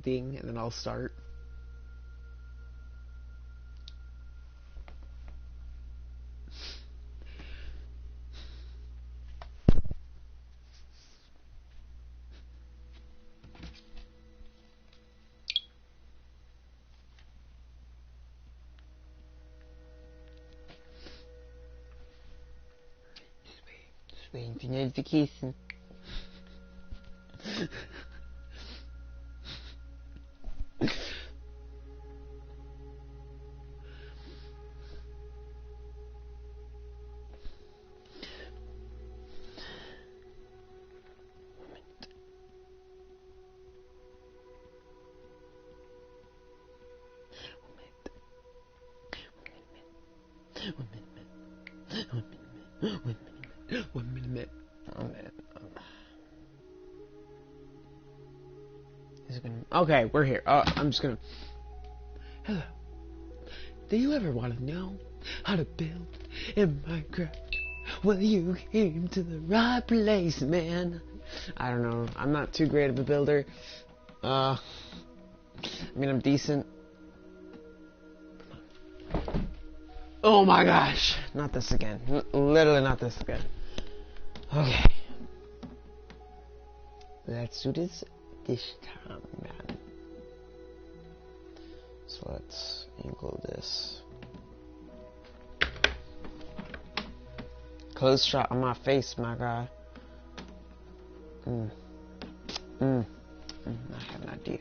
anything, and then I'll start. Just waiting for notification. One minute. Is it gonna... Okay, we're here. I'm just gonna... Hello. Do you ever want to know how to build in Minecraft? Well, you came to the right place, man. I don't know. I'm not too great of a builder. I mean, I'm decent. Oh my gosh. Not this again. Literally not this again. Okay. Let's do this time, man. So let's angle this. Close shot on my face, my guy. I have an idea.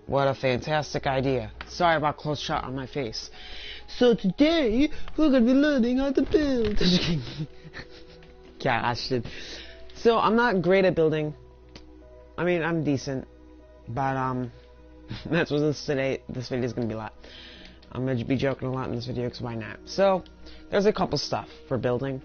What a fantastic idea. Sorry about close shot on my face. So today, we're gonna be learning how to build. Gosh, dude. So, I'm not great at building. I mean, I'm decent. But, that's what this video is gonna be like. I'm gonna be joking a lot in this video, because why not? So, there's a couple stuff for building.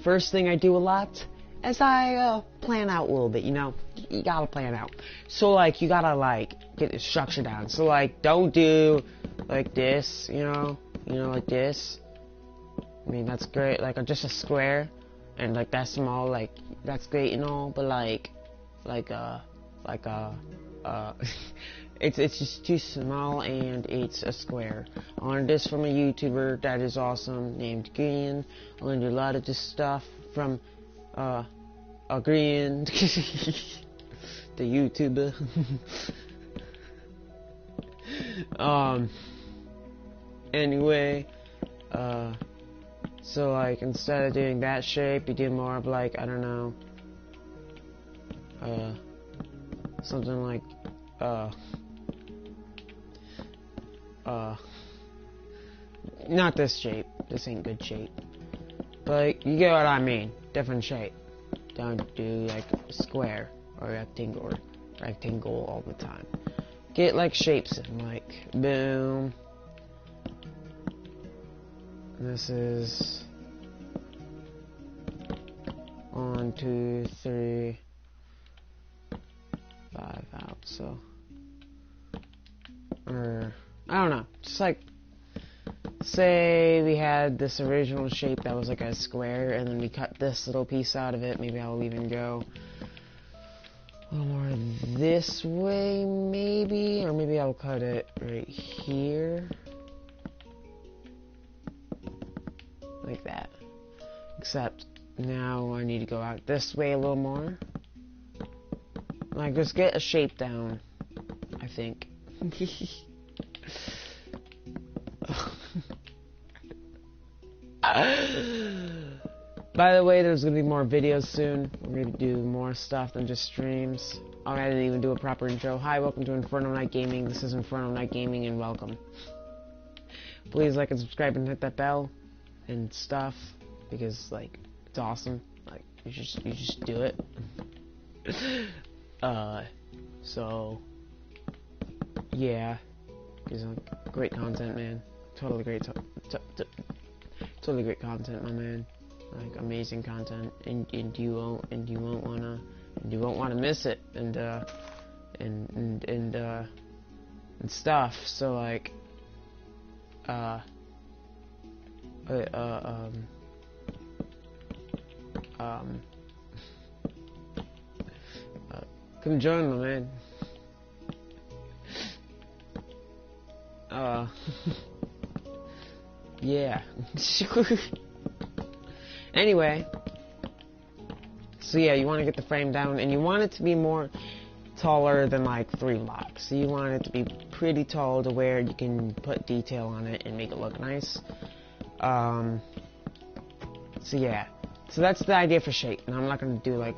First thing I do a lot is I, plan out a little bit, you know? You gotta plan out. So, like, you gotta, like, get the structure down. So, like, don't do, like, this, you know? You know, like this. I mean, that's great. Like, just a square. And, like, that small, like, that's great and all. But, it's just too small and it's a square. I learned this from a YouTuber that is awesome named Green. I learned a lot of this stuff from, Green. The YouTuber. Anyway, so like instead of doing that shape, you do more of like, I don't know, something like, not this shape. This ain't good shape. But you get what I mean. Different shape. Don't do like square or rectangle all the time. Get like shapes in, like boom. This is 1, 2, 3, 5 out. So, or I don't know. Just like say we had this original shape that was like a square, and then we cut this little piece out of it. Maybe I'll even go a little more this way, maybe, or maybe I'll cut it right here. Like that. Except now I need to go out this way a little more. Like, just get a shape down, I think. By the way, there's gonna be more videos soon. We're gonna do more stuff than just streams. Oh, I didn't even do a proper intro. Hi, welcome to Inferno Night Gaming. This is Inferno Night Gaming, and welcome. Please like and subscribe and hit that bell and stuff, because like it's awesome. Like you just do it. So yeah, because great content, man. Totally great. Totally great content, my man. Like amazing content, and you won't wanna miss it, and stuff. So like Come join me, man. Yeah. Anyway. So yeah, you want to get the frame down, and you want it to be more taller than like 3 blocks. So you want it to be pretty tall to where you can put detail on it and make it look nice. So yeah. So that's the idea for shape. And I'm not going to do like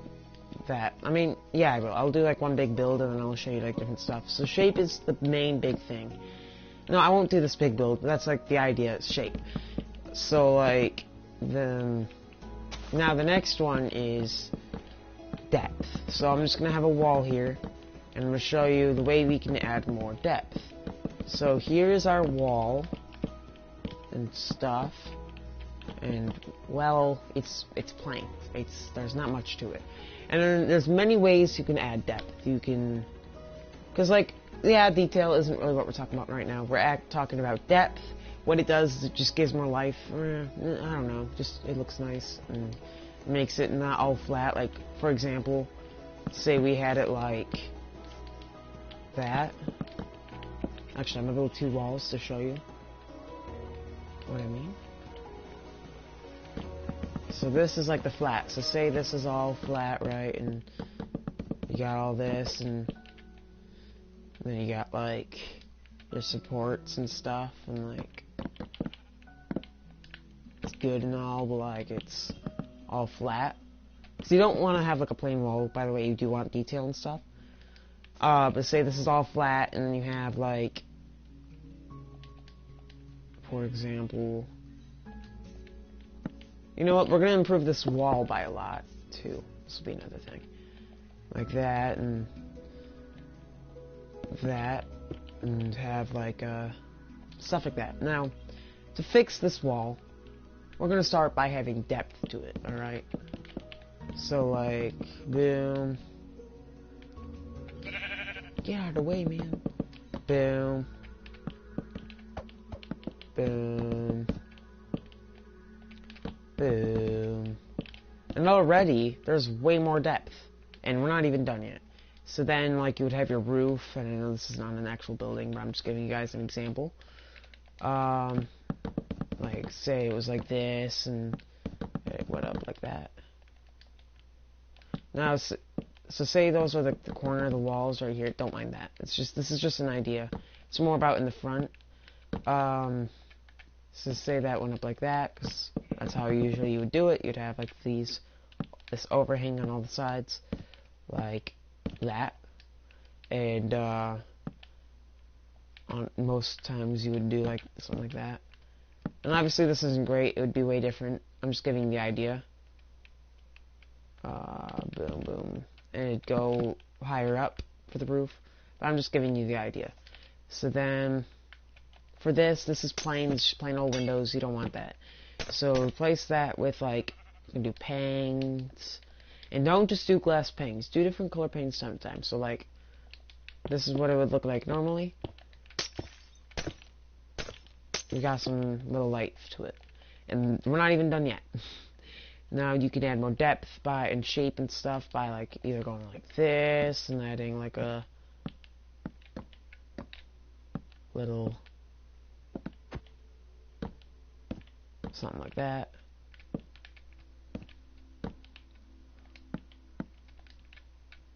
that. I mean, yeah, I will. I'll do like one big build and then I'll show you like different stuff. So shape is the main big thing. No, I won't do this big build. That's like the idea, is shape. So like, now the next one is depth. So I'm just going to have a wall here, and I'm going to show you the way we can add more depth. So here's our wall and stuff, and well, it's plain. There's not much to it. And then there's many ways you can add depth. You can, because like, yeah, detail isn't really what we're talking about right now. We're talking about depth. What it does is it just gives more life. I don't know. Just, it looks nice and makes it not all flat. Like, for example, say we had it like that. Actually, I'm gonna build 2 walls to show you what I mean. So this is like the flat. So say this is all flat, right? And you got all this, and then you got like your supports and stuff, and like it's good and all, but like it's all flat. So you don't want to have like a plain wall. By the way, you do want detail and stuff. But say this is all flat, and then you have like, for example, you know what? We're gonna improve this wall by a lot too. This will be another thing, like that and that, and have like stuff like that. Now, to fix this wall, we're gonna start by having depth to it. All right. So like, boom. Get out of the way, man. Boom. Boom. Boom. And already, there's way more depth. And we're not even done yet. So then, like, you would have your roof, and I know this is not an actual building, but I'm just giving you guys an example. Like, say it was like this, and it went up like that. Now, so say those are the corner of the walls right here. Don't mind that. It's just, this is just an idea. It's more about in the front. So say that went up like that, because that's how usually you would do it. You'd have like this overhang on all the sides, like that. And on most times you would do like something like that. And obviously this isn't great. It would be way different. I'm just giving the idea. Boom, boom. And it'd go higher up for the roof. But I'm just giving you the idea. So then, for this is plain. It's plain old windows. You don't want that. So replace that with like, you can do panes. And don't just do glass panes. Do different color panes sometimes. So like, this is what it would look like normally. We got some little life to it. And we're not even done yet. Now you can add more depth and shape and stuff by like either going like this and adding like a little something like that.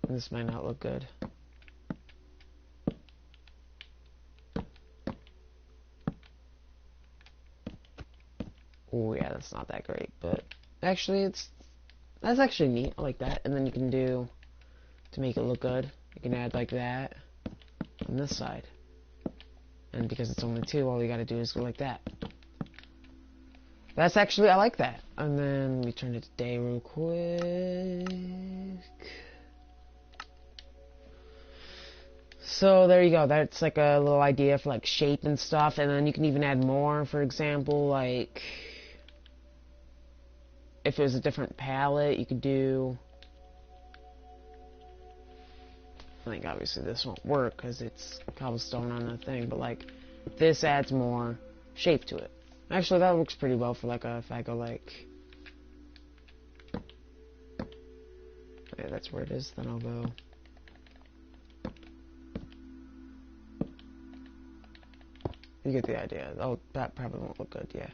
This might not look good. Oh yeah, that's not that great, but actually that's actually neat. I like that. And then you can do, to make it look good, you can add like that on this side. And because it's only 2, all you gotta do is go like that. That's actually, I like that. And then let me turn it to day real quick. So there you go. That's like a little idea for like shape and stuff. And then you can even add more. For example, like if it was a different palette, you could do, I think obviously this won't work because it's cobblestone on the thing, but like this adds more shape to it. Actually, that looks pretty well for like if I go like, okay, that's where it is, then I'll go You get the idea. Oh, that probably won't look good, yeah.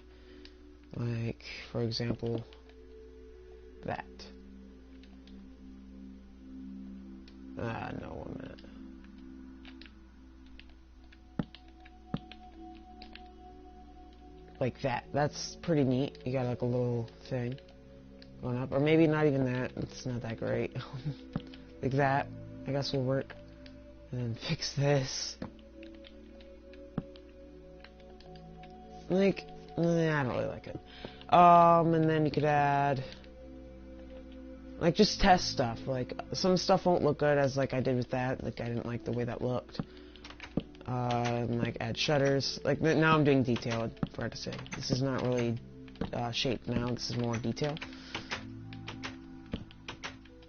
Like, for example, that. No, 1 minute. Like that. That's pretty neat. You got like a little thing going up. Or maybe not even that. It's not that great. Like that, I guess will work. And then fix this. Like, I don't really like it. And then you could add, like, just test stuff. Like, some stuff won't look good, as like I did with that. Like, I didn't like the way that looked. And like add shutters. Like, now I'm doing detail. I forgot to say. This is not really shape now. This is more detail.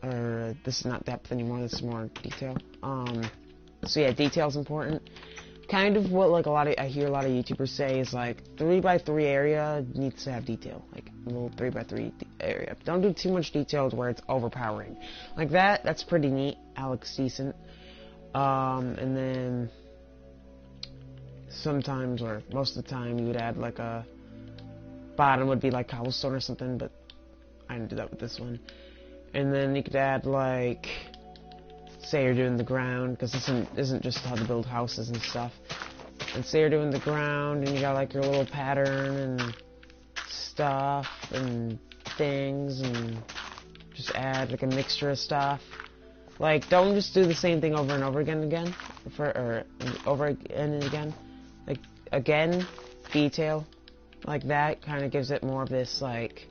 Or this is not depth anymore. This is more detail. So yeah, detail's important. Kind of what like I hear a lot of YouTubers say is like 3x3 area needs to have detail, like a little 3x3 area. Don't do too much detail to where it's overpowering. Like that. That's pretty neat. That looks decent. And then sometimes or most of the time you would add like a bottom would be like cobblestone or something, but I didn't do that with this one. And then you could add like, say you're doing the ground, because this isn't just how to build houses and stuff. And say you're doing the ground, and you got like your little pattern and stuff and things, and just add like a mixture of stuff. Like, don't just do the same thing over and over again, or over and again. Like, again, detail, like that kind of gives it more of this like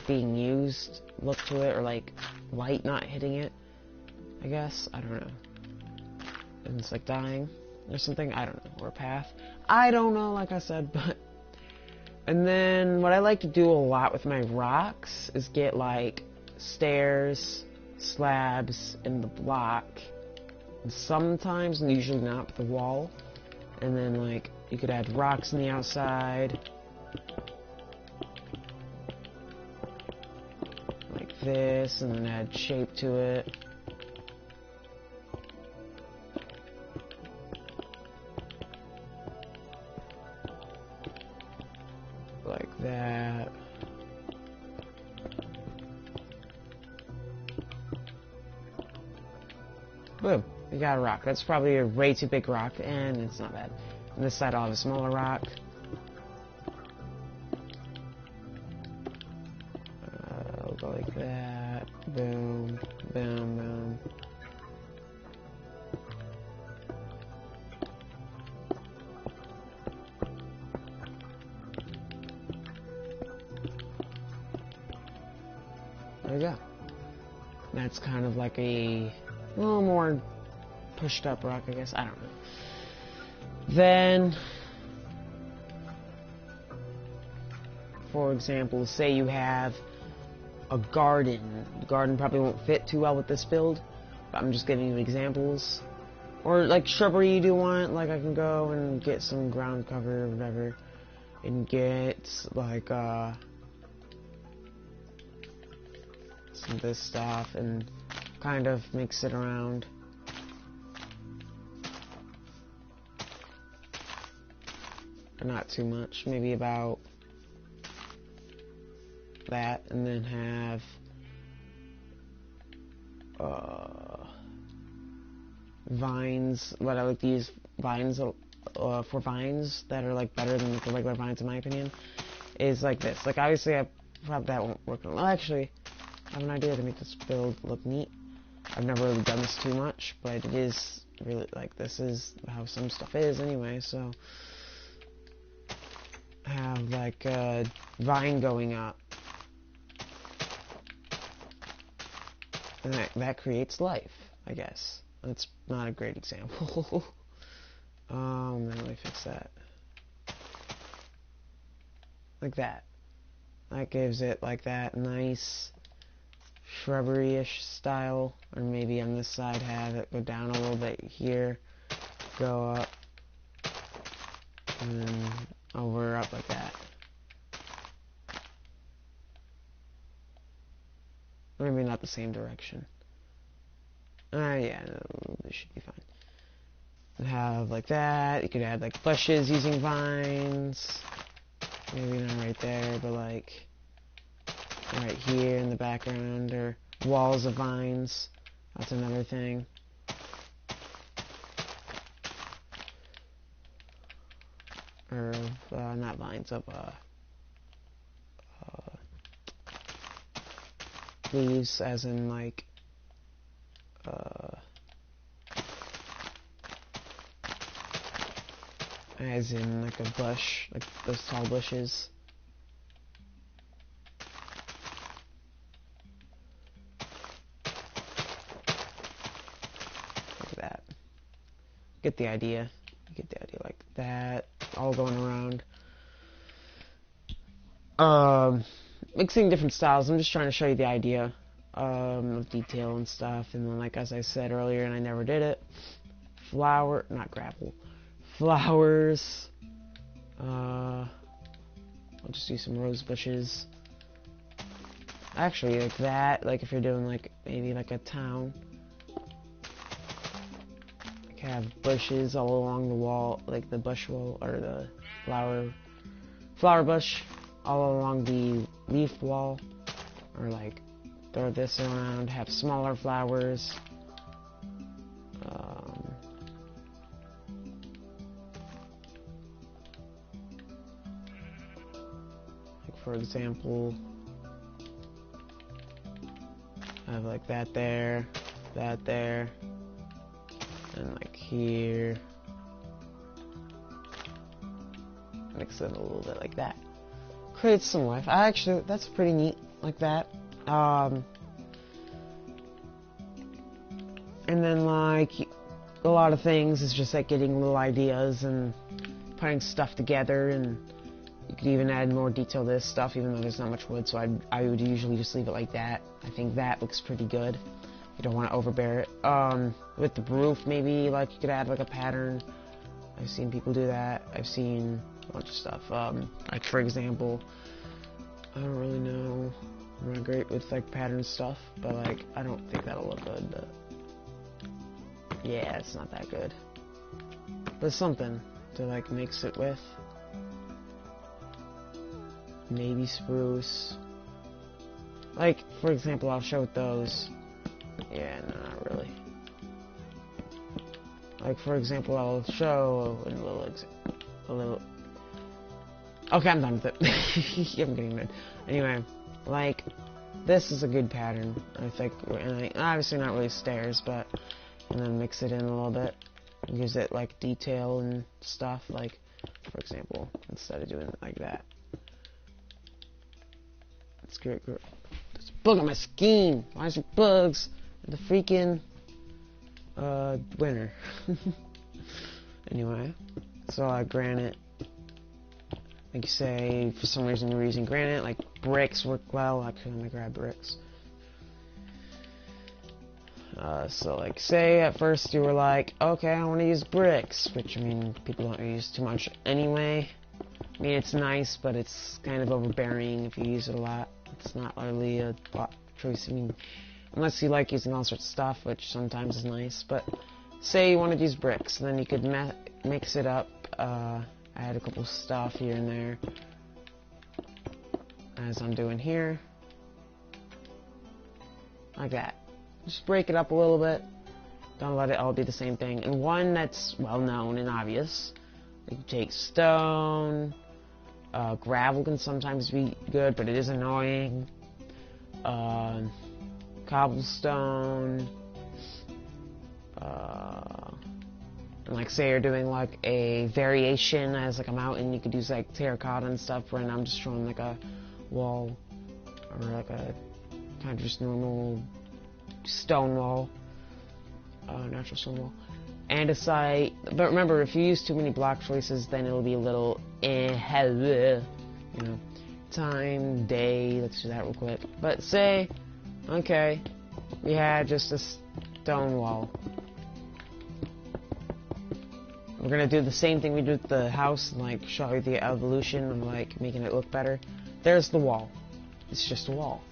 being used look to it, or like light not hitting it, I guess. I don't know. And it's like dying or something. I don't know. Or a path. I don't know, like I said, but. And then what I like to do a lot with my rocks is get like stairs, slabs in the block. And sometimes, and usually not, with the wall. And then like you could add rocks on the outside. This, and then add shape to it. Like that. Boom. We got a rock. That's probably a way too big rock, and it's not bad. On this side I'll have a smaller rock. Go like that. Boom, boom, boom. There we go. That's kind of like a little more pushed up rock, I guess. I don't know. Then, for example, say you have a garden. The garden probably won't fit too well with this build, but I'm just giving you examples. Or like shrubbery you do want, like I can go and get some ground cover or whatever, and get like some of this stuff and kind of mix it around. But not too much, maybe about that, and then have vines. What I like to use vines for vines that are like better than the regular vines, in my opinion, is like this. Like obviously, I probably that won't work. Well, actually, I have an idea to make this build look neat. I've never really done this too much, but it is really like this is how some stuff is anyway. So have like a vine going up. And that creates life, I guess. That's not a great example. Let me fix that. Like that. That gives it like that nice shrubbery-ish style. Or maybe on this side have it go down a little bit here, go up, and then over, up like that. Maybe not the same direction. Yeah, no, this should be fine. And have like that. You could add like bushes using vines. Maybe not right there, but like right here in the background, or walls of vines. That's another thing. Or not vines, of leaves, as in like like a bush, like those tall bushes. Like that. Get the idea. You get the idea, like that, all going around. Mixing different styles. I'm just trying to show you the idea of detail and stuff. And then, like as I said earlier, and I never did it, not gravel, flowers. I'll just do some rose bushes. Actually, like that. Like if you're doing like maybe like a town, like have bushes all along the wall, like the bush wall or the flower bush all along the leaf wall, or like throw this around, have smaller flowers. Like for example, I have like that there, and like here. Mix it a little bit like that. Creates some life. That's pretty neat, like that. And then like a lot of things is just like getting little ideas and putting stuff together, and you could even add more detail to this stuff, even though there's not much wood, so I would usually just leave it like that. I think that looks pretty good. You don't want to overbear it. With the roof, maybe like you could add like a pattern. I've seen people do that. I've seen a bunch of stuff. Like for example, I don't really know. I'm not great with like pattern stuff, but like I don't think that'll look good. But yeah, it's not that good. But something to like mix it with. Maybe spruce. Like for example, I'll show with those. Yeah, no, not really. Like for example, I'll show a little. Okay, I'm done with it. I'm getting mad. Anyway, like this is a good pattern, I think. And like, obviously not really stairs, but and then mix it in a little bit. Use it like detail and stuff. Like for example, instead of doing it like that. It's great. There's a bug on my skin. Why is there bugs in the freaking winter? Anyway, so granite. Like you say, for some reason you're using granite, like bricks work well. Actually, I'm gonna grab bricks. So like say at first you were like, okay, I want to use bricks, which I mean people don't use too much anyway. I mean it's nice, but it's kind of overbearing if you use it a lot. It's not really a choice. I mean, unless you like using all sorts of stuff, which sometimes is nice. But say you wanted to use bricks, then you could mix it up. Add a couple stuff here and there, as I'm doing here, like that. Just break it up a little bit. Don't let it all be the same thing. And one that's well known and obvious, you can take stone. Gravel can sometimes be good, but it is annoying. Cobblestone. And like say you're doing like a variation as like a mountain, you could use like terracotta and stuff, where I'm just showing like a wall, or like a kind of just normal stone wall, natural stone wall. And a site, but remember, if you use too many block choices, then it'll be a little you know, time, day, let's do that real quick. But say, okay, we had just a stone wall. We're gonna do the same thing we did with the house, and like show you the evolution of like making it look better. There's the wall. It's just a wall.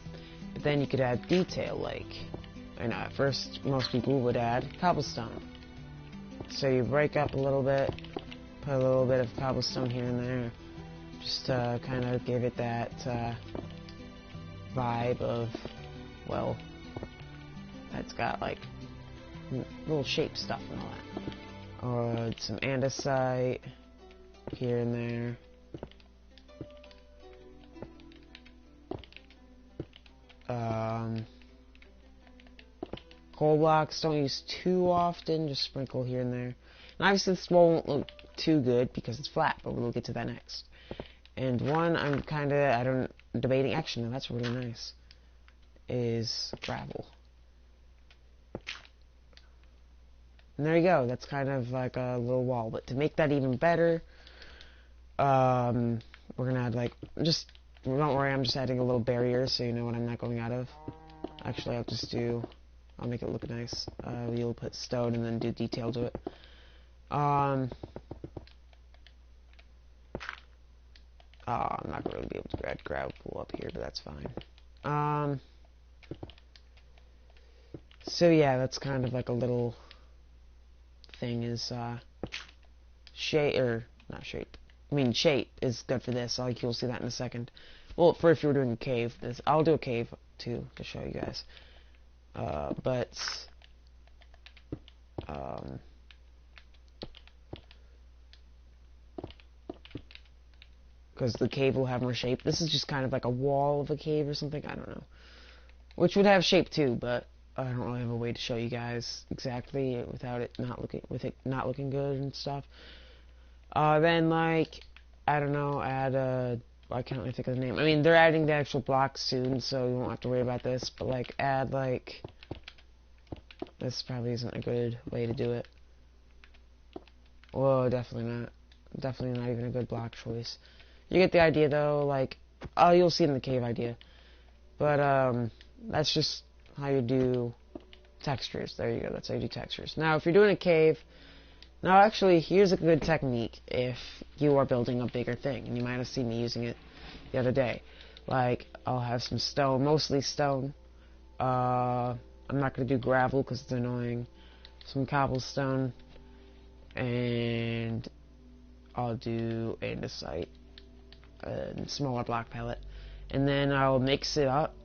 But then you could add detail, like, I know at first most people would add cobblestone. So you break up a little bit, put a little bit of cobblestone here and there, just to kind of give it that vibe of, well, that's got like little shape stuff and all that. Or some andesite here and there. Coal blocks don't use too often, just sprinkle here and there. And obviously this won't look too good because it's flat, but we'll get to that next. And one I'm debating, actually, no, that's really nice, is gravel. And there you go, that's kind of like a little wall. But to make that even better, we're gonna add like, don't worry, I'm just adding a little barrier so you know what I'm not going out of. Actually, I'll make it look nice. You'll put stone and then do detail to it. I'm not going to be able to grab gravel up here, but that's fine. So yeah, that's kind of like a little thing is, shape is good for this. Like, you'll see that in a second. Well, for if you were doing a cave, I'll do a cave too to show you guys. Because the cave will have more shape. This is just kind of like a wall of a cave or something. I don't know. Which would have shape too, but I don't really have a way to show you guys exactly without it not looking good and stuff. Then like, I don't know, I can't really think of the name. I mean, they're adding the actual blocks soon, so you won't have to worry about this, but like, add like, this probably isn't a good way to do it. Whoa, definitely not. Definitely not even a good block choice. You get the idea though, like, you'll see it in the cave idea. But, that's just how you do textures. There you go, that's how you do textures. Now, if you're doing a cave, now actually, here's a good technique if you are building a bigger thing, and you might have seen me using it the other day. Like, I'll have some stone, mostly stone. I'm not going to do gravel because it's annoying. Some cobblestone. And I'll do andesite. And smaller block pellet. And then I'll mix it up.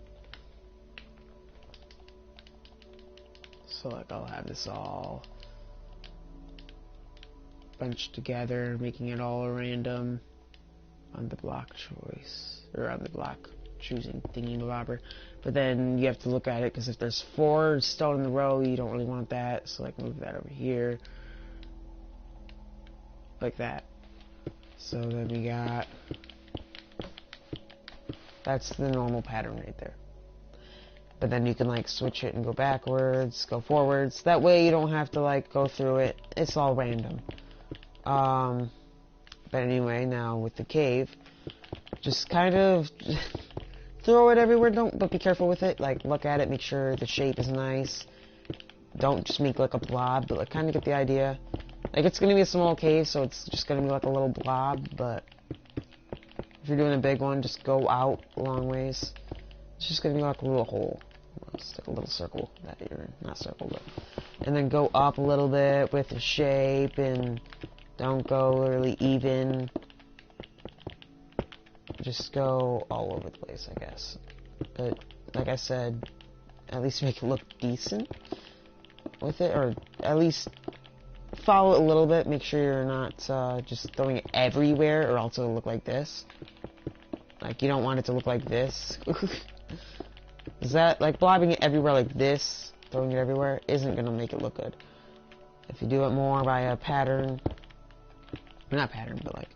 So, like, I'll have this all bunched together, making it all random on the block choice, or on the block choosing thingy-bobber. But then you have to look at it, because if there's 4 stone in the row, you don't really want that, so like move that over here, like that. So then we got, that's the normal pattern right there. But then you can like switch it and go backwards, go forwards, that way you don't have to like go through it, it's all random. But anyway, now with the cave, just kind of throw it everywhere, but be careful with it, like, look at it, make sure the shape is nice, don't just make, like, a blob, but, like, kind of get the idea. Like, it's gonna be a small cave, so it's just gonna be, like, a little blob, but if you're doing a big one, just go out a long ways. It's just gonna be, like, a little hole, almost, like a little circle that you're in, not circle, but, and then go up a little bit with the shape, and don't go really even. Just go all over the place, I guess. But, like I said, at least make it look decent with it, or at least follow it a little bit. Make sure you're not just throwing it everywhere, or else it'll look like this. Like, you don't want it to look like this. Is that, like, blobbing it everywhere like this, throwing it everywhere, isn't going to make it look good. If you do it more by a pattern, not pattern, but like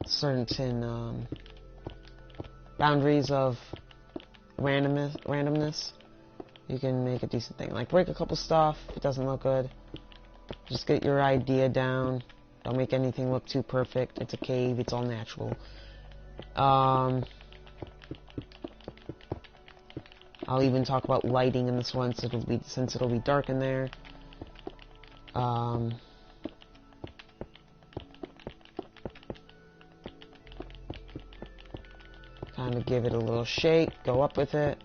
certain boundaries of randomness, you can make a decent thing. Like, break a couple stuff if it doesn't look good. Just get your idea down. Don't make anything look too perfect. It's a cave. It's all natural. I'll even talk about lighting in this one, since it'll be dark in there. Kind of give it a little shake, go up with it.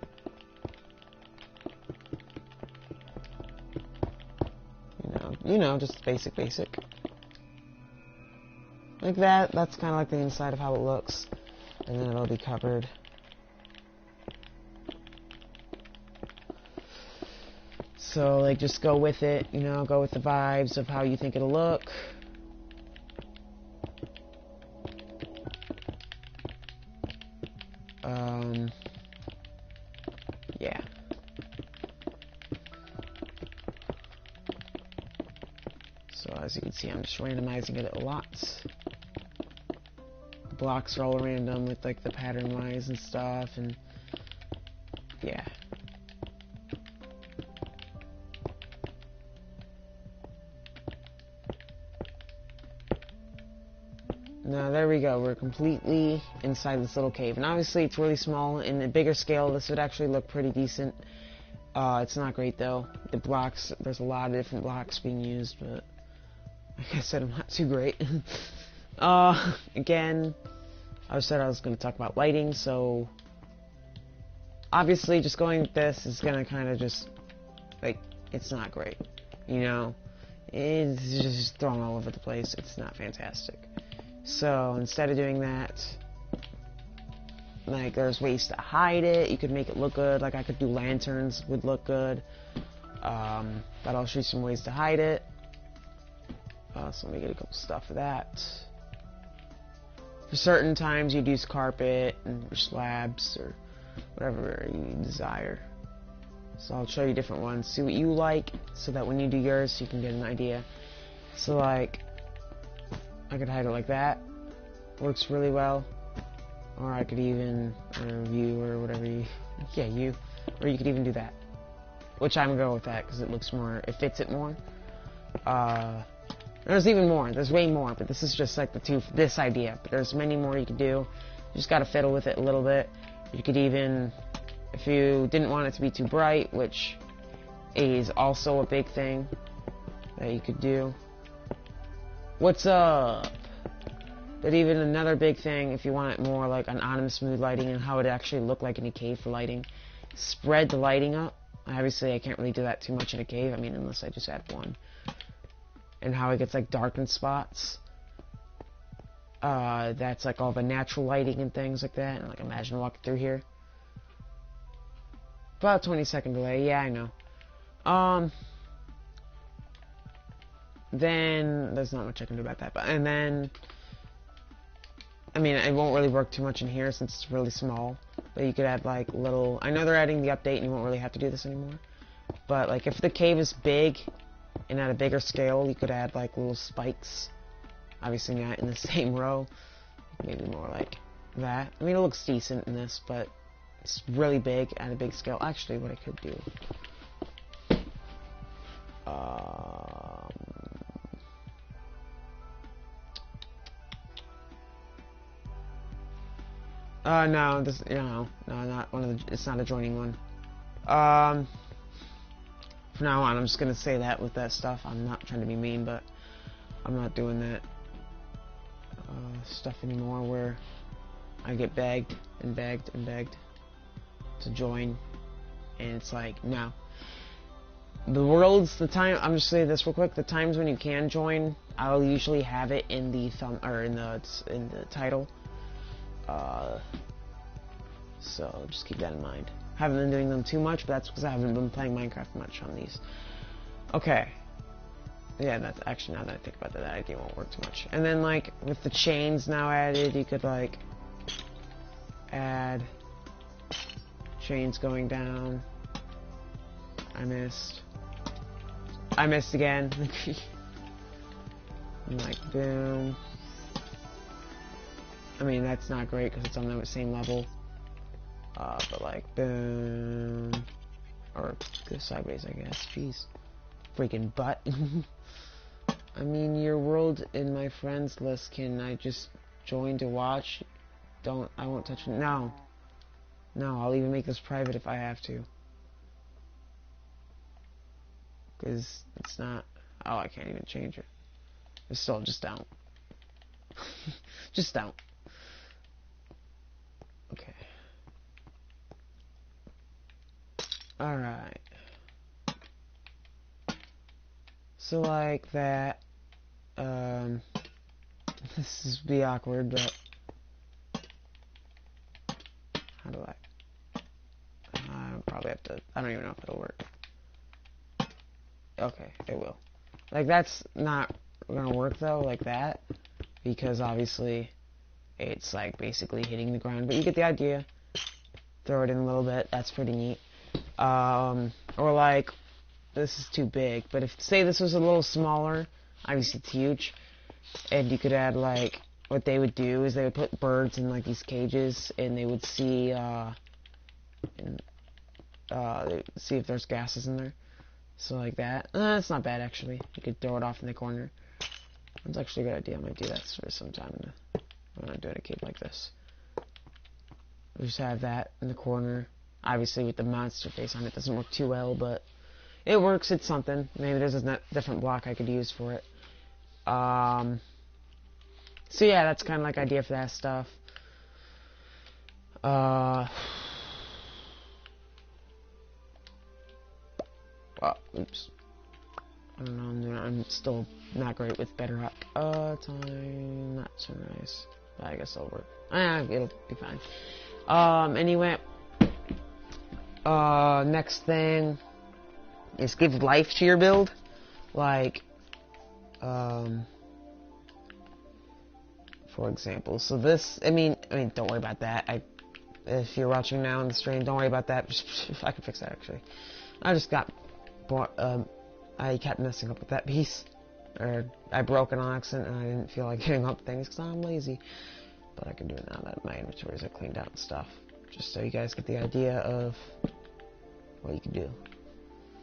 you know, just basic. Like that. That's kind of like the inside of how it looks. And then it'll be covered. So, like, just go with it, you know, go with the vibes of how you think it'll look. Yeah. So, as you can see, I'm just randomizing it a lot. The blocks are all random with, like, the pattern lines and stuff, and yeah. Now, there we go. We're completely inside this little cave. And obviously, it's really small. In a bigger scale, this would actually look pretty decent. It's not great, though. The blocks, there's a lot of different blocks being used, but like I said, I'm not too great. Again, I said I was going to talk about lighting, so obviously, just going with this is going to kind of just, like, it's not great. You know? It's just thrown all over the place. It's not fantastic. So, instead of doing that, like, there's ways to hide it. You could make it look good. Like, I could do lanterns would look good. But I'll show you some ways to hide it. So let me get a couple stuff for that. For certain times, you'd use carpet or slabs or whatever you desire. So I'll show you different ones. See what you like, so that when you do yours, you can get an idea. So, like, I could hide it like that. Works really well. Or I could even, view or whatever you, yeah, you. Or you could even do that. Which I'm going to go with that, because it looks more, it fits it more. There's even more. There's way more, but this is just like this idea. But there's many more you could do. You just got to fiddle with it a little bit. You could even, if you didn't want it to be too bright, which is also a big thing that you could do. What's up? But even another big thing, if you want it more like anonymous mood lighting and how it actually look like in a cave for lighting, spread the lighting up. Obviously, I can't really do that too much in a cave. I mean, unless I just add one. And how it gets like darkened spots. That's like all the natural lighting and things like that. And like, imagine walking through here. About 20-second delay. Yeah, I know. Then there's not much I can do about that. But and then, I mean, it won't really work too much in here since it's really small. But you could add like little. I know they're adding the update, and you won't really have to do this anymore. But like, if the cave is big and at a bigger scale, you could add like little spikes. Obviously not in the same row. Maybe more like that. I mean, it looks decent in this, but it's really big at a big scale. Actually, what I could do. No, this, no, not one of the, it's not a joining one. From now on, I'm just gonna say that with that stuff. I'm not trying to be mean, but I'm not doing that stuff anymore where I get begged to join, and it's like, no. The world's the time. I'm just saying this real quick. The times when you can join, I'll usually have it in the thumb or in the title. So just keep that in mind. Haven't been doing them too much, but that's because I haven't been playing Minecraft much on these. Okay. Yeah, that's actually, now that I think about that, that idea won't work too much. And then, like, with the chains now added, you could, like, add chains going down. I missed again. And, like, boom. I mean, that's not great because it's on the same level. But, like, boom. Or go sideways, I guess. Jeez. Freaking butt. I mean, your world in my friends list. Can I just join to watch? I won't touch it. No. No, I'll even make this private if I have to. Because it's not. Oh, I can't even change it. But still, just don't. Just don't. Okay. Alright. So like that. This is be awkward, but how do I probably have to, I don't even know if it'll work. Okay, it will. Like, that's not gonna work though, like that, because obviously it's like basically hitting the ground, but you get the idea. Throw it in a little bit, that's pretty neat. Or like, this is too big, but if, say this was a little smaller, obviously it's huge, and you could add like, what they would do is they would put birds in like these cages, and they would see, see if there's gases in there. So like that. That's not bad actually. You could throw it off in the corner. That's actually a good idea. I might do that for some time. I'm not doing a cave like this. Just have that in the corner. Obviously with the monster face on it doesn't work too well, but it works. It's something. Maybe there's a different block I could use for it. So yeah, that's kind of like idea for that stuff. Oops. I don't know, I'm still not great with bedrock. Time, not sunrise. I guess it'll work. It'll be fine. Anyway, next thing is give life to your build. Like, for example, so this, I mean, don't worry about that. If you're watching now on the stream, don't worry about that. I can fix that actually. I just got I kept messing up with that piece. Or I broke it on accident and I didn't feel like getting up things because I'm lazy. But I can do it now that my inventories are cleaned out and stuff. Just so you guys get the idea of what you can do.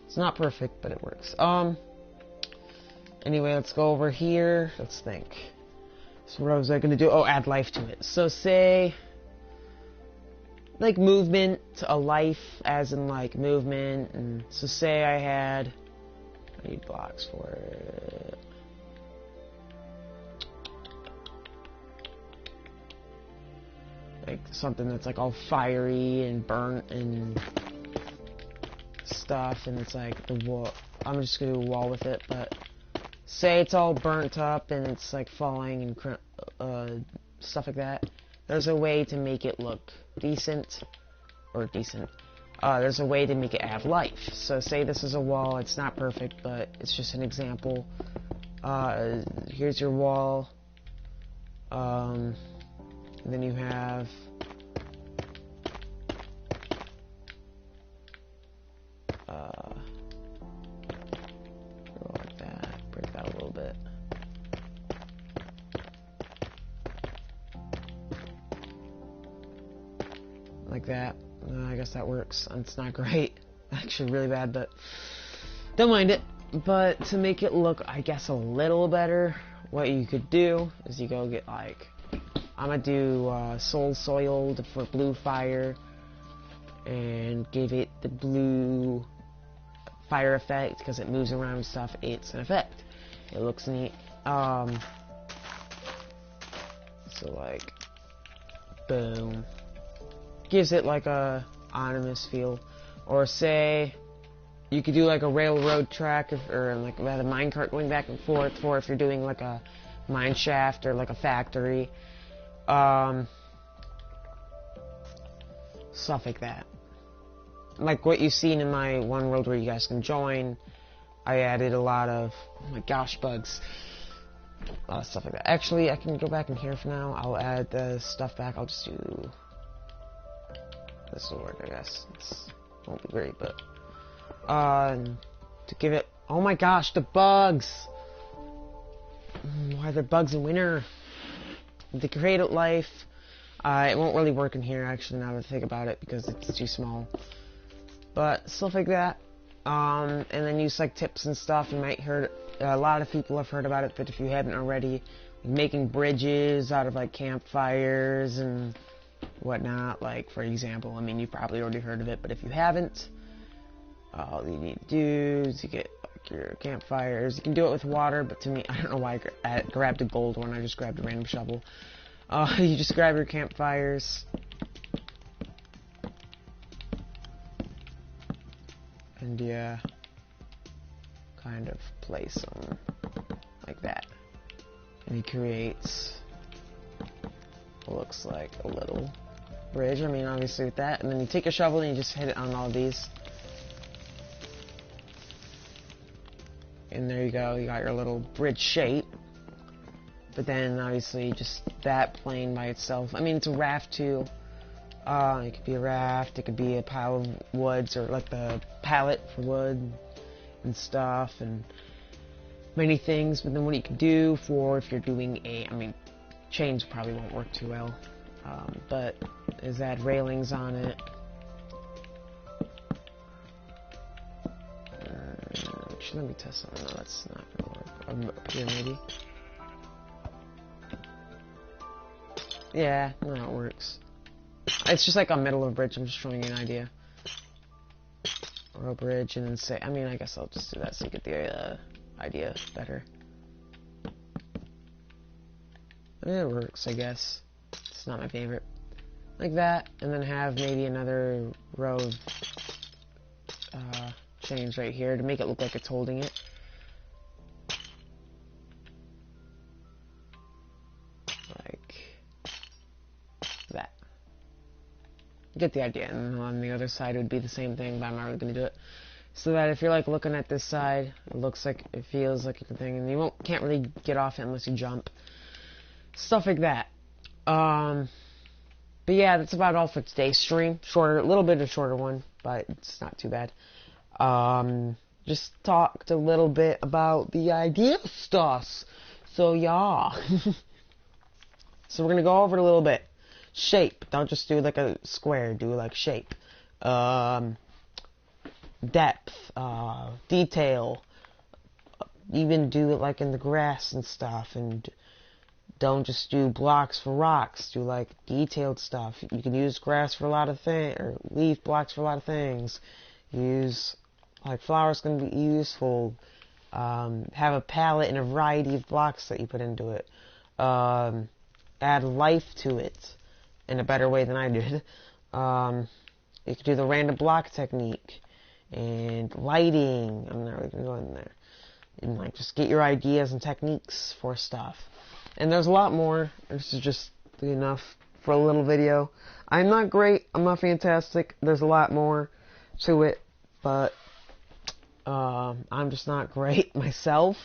It's not perfect, but it works. Anyway, let's go over here. Let's think. So what was I going to do? Oh, add life to it. So say, like movement to a life, as in like movement. And so say I had, I need blocks for it. Like something that's like all fiery and burnt and stuff, and it's like the wall. I'm just gonna do a wall with it, but say it's all burnt up and it's like falling and stuff like that. There's a way to make it look decent, or decent. There's a way to make it have life. So say this is a wall. It's not perfect, but it's just an example. Here's your wall. And then you have go like that. Break that a little bit. Like that. I guess that works. It's not great. Actually really bad, but don't mind it. But to make it look, I guess, a little better, what you could do is you go get like, I'm gonna do Soul Soiled for blue fire and give it the blue fire effect because it moves around and stuff. It's an effect. It looks neat. So like, boom. Gives it like a ominous feel. Or say you could do like a railroad track, or like a minecart going back and forth, for if you're doing like a mine shaft or like a factory. Stuff like that. Like what you've seen in my one world where you guys can join. I added a lot of, oh my gosh, bugs. A lot of stuff like that. Actually, I can go back in here for now. I'll add the stuff back. I'll just do, this will work, I guess. This won't be great, but to give it, oh my gosh, the bugs. Why are there bugs in winter? To create a life, it won't really work in here actually now that I think about it because it's too small. But stuff like that, and then use like tips and stuff. You might heard, a lot of people have heard about it, but if you haven't already, making bridges out of like campfires and whatnot. Like for example, I mean you've probably already heard of it, but if you haven't, all you need to do is you get like your campfires. You can do it with water, but to me, I don't know why I grabbed a gold one. I just grabbed a random shovel. You just grab your campfires. And yeah, kind of place them like that. And he creates what looks like a little bridge. I mean, obviously with that. And then you take your shovel and you just hit it on all these. And there you go. You got your little bridge shape. But then, obviously, just that plane by itself. I mean, it's a raft, too. It could be a raft. It could be a pile of woods, or like the pallet for wood and stuff, and many things. But then what you can do for if you're doing I mean, chains probably won't work too well. But is add railings on it. Actually, let me test something. No, that's not going to work. Up here, maybe. Yeah, no, it works. It's just like a middle of a bridge. I'm just showing you an idea. Or a bridge, and then say, I mean, I guess I'll just do that so you get the idea better. I mean, it works, I guess. It's not my favorite. Like that, and then have maybe another row of chains right here to make it look like it's holding it. That. Get the idea. And on the other side it would be the same thing, but I'm not really going to do it. So that if you're like looking at this side, it looks like, it feels like a thing, and you can't really get off it unless you jump. Stuff like that. But yeah, that's about all for today's stream. Shorter, a little bit of a shorter one, but it's not too bad. Just talked a little bit about the idea stuff. So yeah. So we're going to go over it a little bit. Shape. Don't just do like a square. Do like shape. Depth. Detail. Even do it like in the grass and stuff. And don't just do blocks for rocks. Do like detailed stuff. You can use grass for a lot of things. Or leaf blocks for a lot of things. Use like flowers can be useful. Have a palette and a variety of blocks that you put into it. Add life to it in a better way than I did. You could do the random block technique and lighting. I'm not really gonna go in there. And like just get your ideas and techniques for stuff. And there's a lot more. This is just enough for a little video. I'm not great. I'm not fantastic. There's a lot more to it, but I'm just not great myself.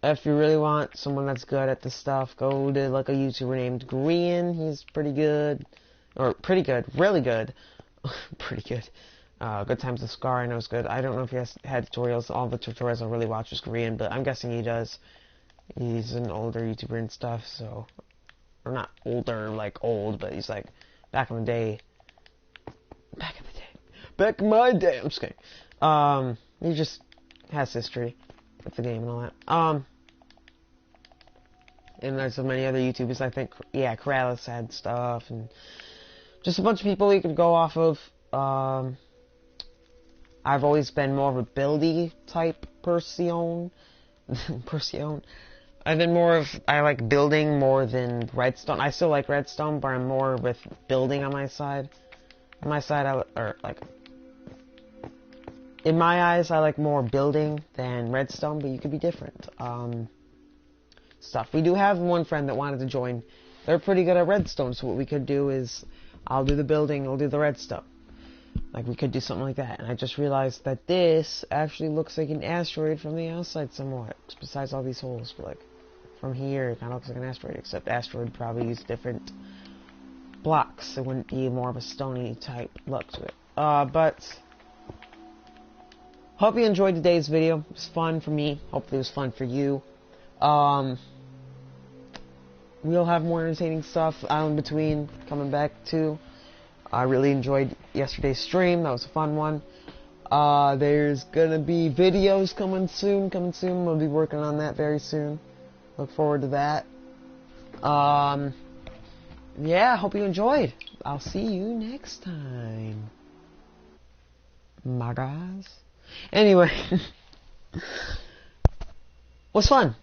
If you really want someone that's good at this stuff, go to like a YouTuber named Green. He's pretty good. Or pretty good. Really good. Pretty good. Good Times with Scar, I know is good. I don't know if he has had tutorials. All the tutorials I really watch is Korean, but I'm guessing he does. He's an older YouTuber and stuff, so... Or not older, like old, but he's like back in the day. Back in the day. Back in my day. I'm just kidding. He just has history with the game and all that. And there's so many other YouTubers, I think, yeah, Keralis had stuff, and just a bunch of people you could go off of. I've always been more of a buildy type person. I've been more of, I like building more than redstone. I still like redstone, but I'm more with building on my side. On my side, in my eyes, I like more building than redstone, but you could be different. Stuff. We do have one friend that wanted to join. They're pretty good at redstone, so what we could do is, I'll do the building, I'll do the redstone. Like, we could do something like that. And I just realized that this actually looks like an asteroid from the outside somewhat. Besides all these holes, but like, from here, it kind of looks like an asteroid, except asteroid probably use different blocks. It wouldn't be more of a stony type look to it. But hope you enjoyed today's video. It was fun for me. Hopefully it was fun for you. We'll have more entertaining stuff out in between coming back too. I really enjoyed yesterday's stream. That was a fun one. There's gonna be videos coming soon. We'll be working on that very soon. Look forward to that. Yeah, hope you enjoyed. I'll see you next time. My guys. Anyway. It was fun.